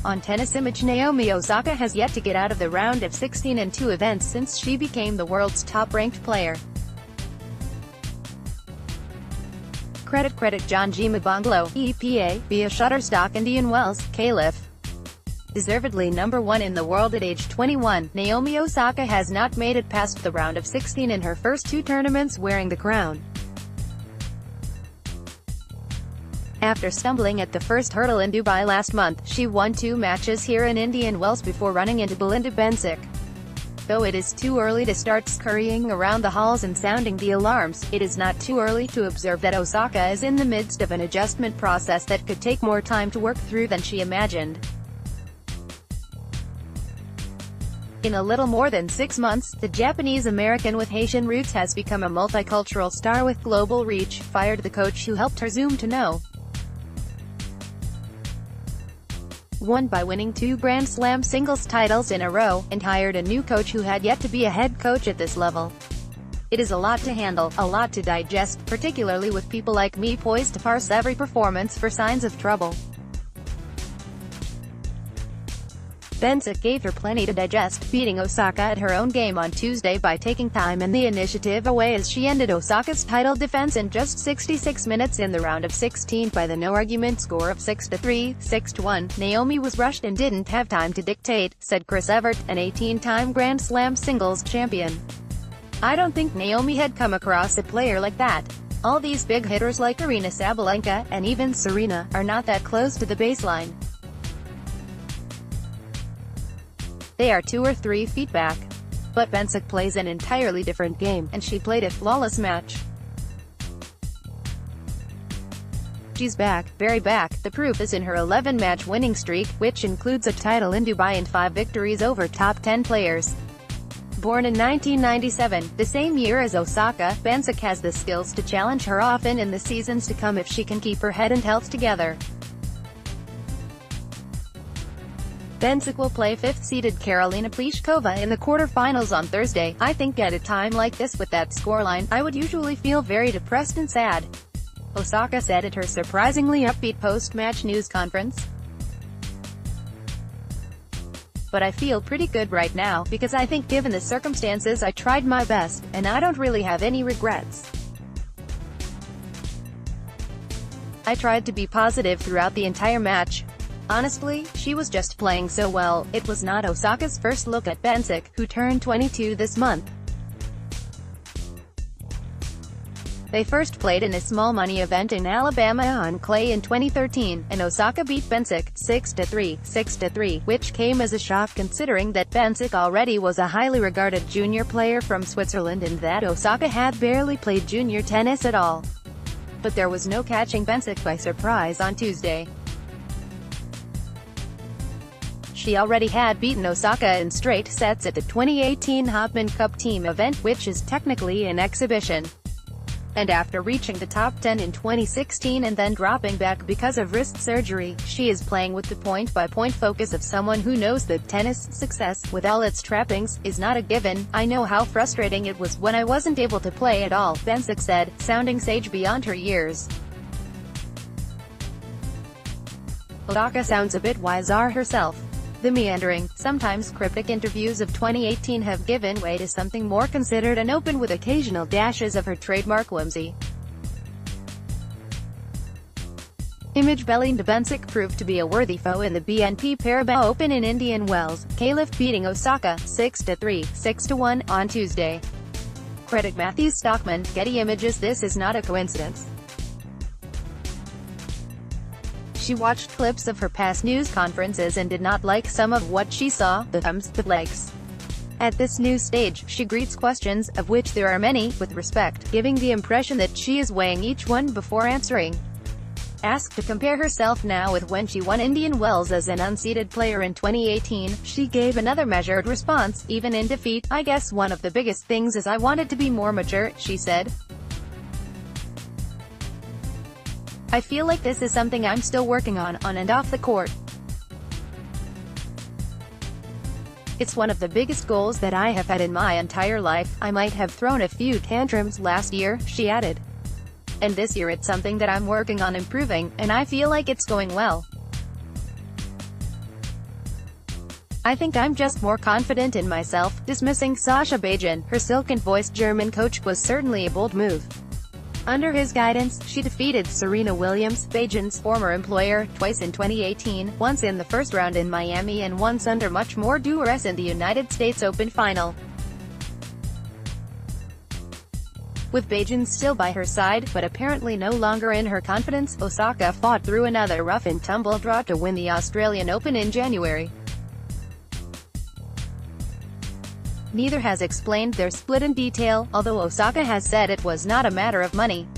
On TennisImageNaomi Osaka has yet to get out of the round of 16 in 2 events since she became the world's top-ranked player. CreditCreditJohn G Mabanglo, EPA, via Shutterstock Wells, Calif. Deservedly number 1 in the world at age 21, Naomi Osaka has not made it past the round of 16 in her first 2 tournaments wearing the crown. After stumbling at the first hurdle in Dubai last month, she won 2 matches here in Indian Wells before running into Belinda Bencic. Though it is too early to start scurrying around the halls and sounding the alarms, it is not too early to observe that Osaka is in the midst of an adjustment process that could take more time to work through than she imagined. In a little more than 6 months, the Japanese-American with Haitian roots has become a multicultural star with global reach, fired the coach who helped her zoom to know. Won by winning 2 Grand Slam singles titles in a row, and hired a new coach who had yet to be a head coach at this level. It is a lot to handle, a lot to digest, particularly with people like me poised to parse every performance for signs of trouble. Bencic gave her plenty to digest, beating Osaka at her own game on Tuesday by taking time and the initiative away as she ended Osaka's title defense in just 66 minutes in the round of 16 by the no-argument score of 6-3, 6-1. Naomi was rushed and didn't have time to dictate, said Chris Evert, an 18-time Grand Slam singles champion. I don't think Naomi had come across a player like that. All these big hitters like Aryna Sabalenka, and even Serena, are not that close to the baseline. They are 2 or 3 feet back. But Bencic plays an entirely different game, and she played a flawless match. She's back, very back. The proof is in her 11-match winning streak, which includes a title in Dubai and 5 victories over top 10 players. Born in 1997, the same year as Osaka, Bencic has the skills to challenge her often in the seasons to come if she can keep her head and health together. Bencic will play 5th-seeded Karolina Pliskova in the quarterfinals on Thursday. I think at a time like this with that scoreline, I would usually feel very depressed and sad, Osaka said at her surprisingly upbeat post-match news conference. But I feel pretty good right now, because I think given the circumstances I tried my best, and I don't really have any regrets. I tried to be positive throughout the entire match. Honestly, she was just playing so well. It was not Osaka's first look at Bencic, who turned 22 this month. They first played in a small-money event in Alabama on clay in 2013, and Osaka beat Bencic 6-3, 6-3, which came as a shock considering that Bencic already was a highly regarded junior player from Switzerland and that Osaka had barely played junior tennis at all. But there was no catching Bencic by surprise on Tuesday. She already had beaten Osaka in straight sets at the 2018 Hopman Cup team event, which is technically an exhibition. And after reaching the top 10 in 2016 and then dropping back because of wrist surgery, she is playing with the point-by-point focus of someone who knows that tennis success, with all its trappings, is not a given. I know how frustrating it was when I wasn't able to play at all, Bencic said, sounding sage beyond her years. Osaka sounds a bit wiser herself. The meandering, sometimes cryptic interviews of 2018 have given way to something more considered and open with occasional dashes of her trademark whimsy. Belinda Bencic proved to be a worthy foe in the BNP Paribas Open in Indian Wells, Calif beating Osaka 6-3, 6-1 on Tuesday. Credit Matthew Stockman, Getty Images. This is not a coincidence. She watched clips of her past news conferences and did not like some of what she saw, the thumbs, the likes. At this new stage, she greets questions, of which there are many, with respect, giving the impression that she is weighing each one before answering. Asked to compare herself now with when she won Indian Wells as an unseeded player in 2018, she gave another measured response, even in defeat. I guess one of the biggest things is I wanted to be more mature, she said. I feel like this is something I'm still working on and off the court. It's one of the biggest goals that I have had in my entire life. I might have thrown a few tantrums last year, she added. And this year it's something that I'm working on improving, and I feel like it's going well. I think I'm just more confident in myself. Dismissing Sasha Bajan, her silken-voiced German coach, was certainly a bold move. Under his guidance, she defeated Serena Williams, Bajan's former employer, twice in 2018, once in the first round in Miami and once under much more duress in the United States Open final. With Bajan still by her side, but apparently no longer in her confidence, Osaka fought through another rough-and-tumble draw to win the Australian Open in January. Neither has explained their split in detail, although Osaka has said it was not a matter of money.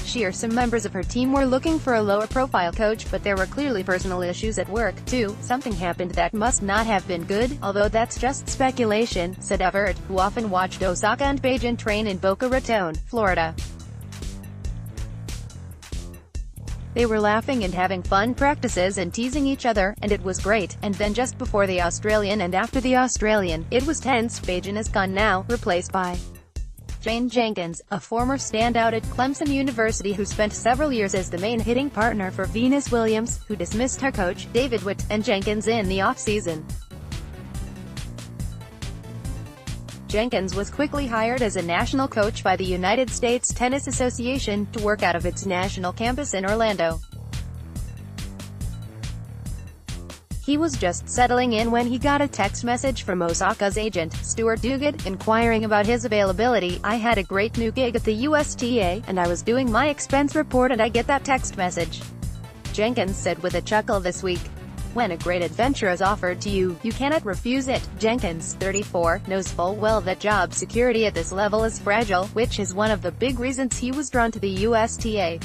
She or some members of her team were looking for a lower-profile coach, but there were clearly personal issues at work, too. Something happened that must not have been good, although that's just speculation, said Everett, who often watched Osaka and Bajan train in Boca Raton, Florida. They were laughing and having fun practices and teasing each other, and it was great. And then just before the Australian and after the Australian, it was tense. Bajan is gone now, replaced by Jane Jenkins, a former standout at Clemson University who spent several years as the main hitting partner for Venus Williams, who dismissed her coach, David Witt, and Jenkins in the off-season. Jenkins was quickly hired as a national coach by the United States Tennis Association, to work out of its national campus in Orlando. He was just settling in when he got a text message from Osaka's agent, Stuart Duguid, inquiring about his availability. I had a great new gig at the USTA, and I was doing my expense report and I get that text message, Jenkins said with a chuckle this week. When a great adventure is offered to you, you cannot refuse it. Jenkins, 34, knows full well that job security at this level is fragile, which is one of the big reasons he was drawn to the USTA.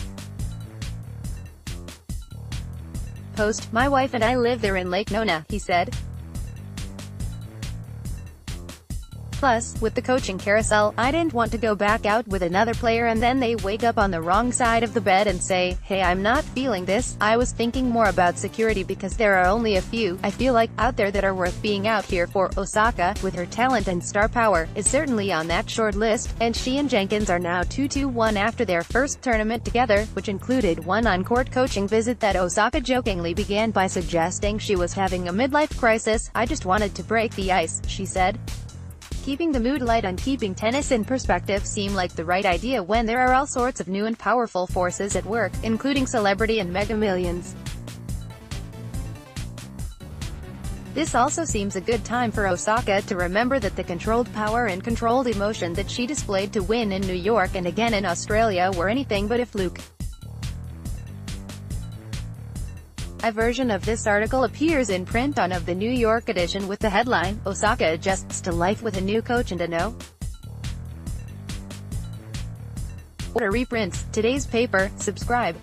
Post, my wife and I live there in Lake Nona, he said. Plus, with the coaching carousel, I didn't want to go back out with another player and then they wake up on the wrong side of the bed and say, hey, I'm not feeling this. I was thinking more about security because there are only a few, I feel like, out there that are worth being out here for. Osaka, with her talent and star power, is certainly on that short list, and she and Jenkins are now 2-1 after their first tournament together, which included one on-court coaching visit that Osaka jokingly began by suggesting she was having a midlife crisis. I just wanted to break the ice, she said. Keeping the mood light and keeping tennis in perspective seem like the right idea when there are all sorts of new and powerful forces at work, including celebrity and mega millions. This also seems a good time for Osaka to remember that the controlled power and controlled emotion that she displayed to win in New York and again in Australia were anything but a fluke. A version of this article appears in print on of the New York edition with the headline, Osaka adjusts to life with a new coach and a no. Order reprints today's paper. Subscribe.